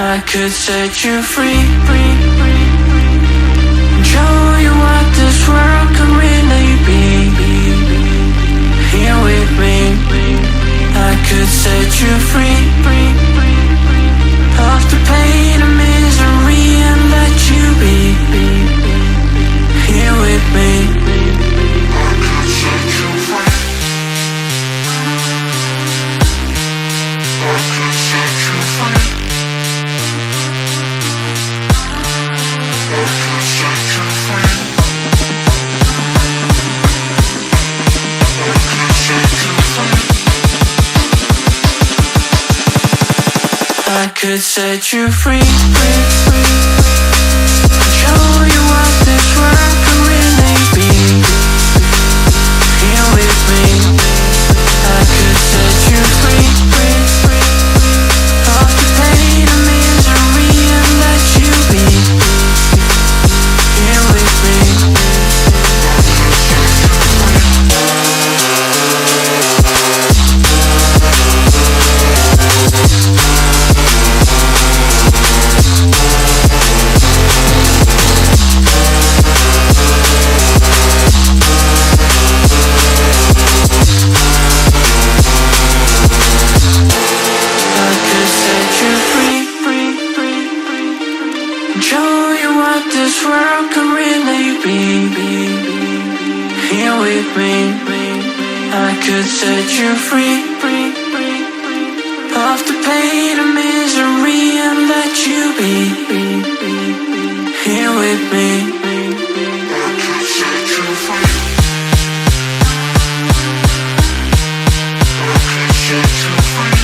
I could set you free, show you what this world can really be. Here with me, I could set you free of the pain and misery and let you be. Here with me, I could set you free. I could set you free. I could set you free, show you what this world can really be. Here with me, I could set you free of the pain and misery and let you be. Here with me, show you what this world can really be. Here with me, I could set you free of the pain and misery and let you be. Here with me, I could set you free. I could set you free.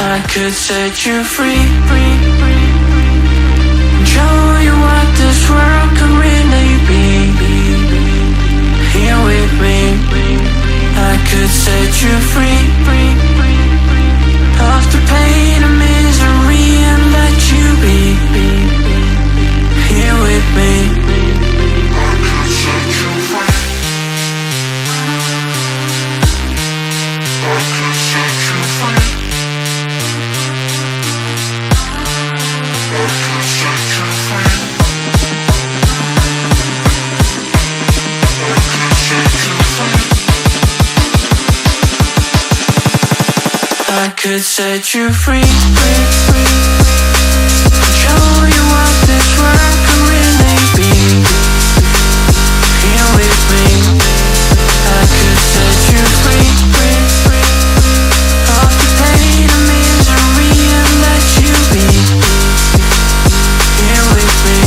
I could set you free, show you what this world can really be. Here with me, I could set you free of the pain and misery and let you be. Here with me, I could set you free. I could set you free. I could set you free, show you what this world can really be. Here with me, I could set you free of the pain and misery and let you be. Here with me,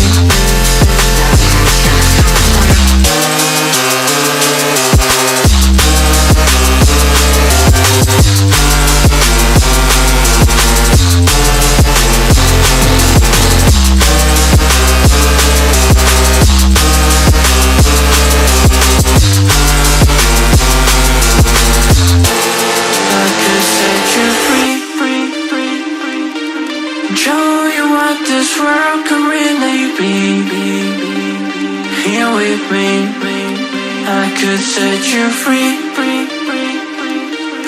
show you what this world can really be. Here with me, I could set you free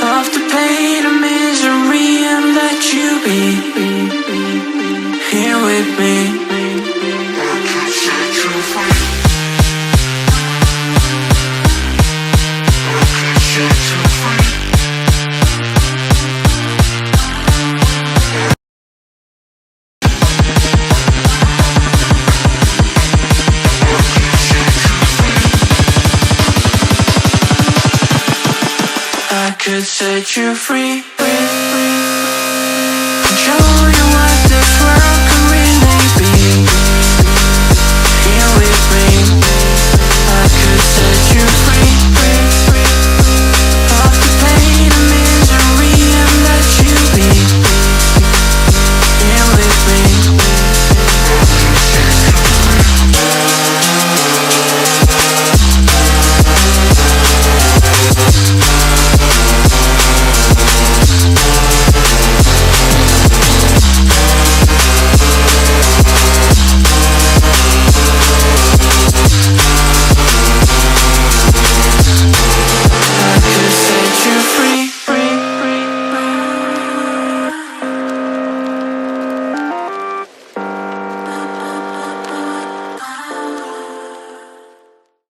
of the pain and misery and let you be. Here with me, I could set you free. I could set you free. I could set you free, show you what this world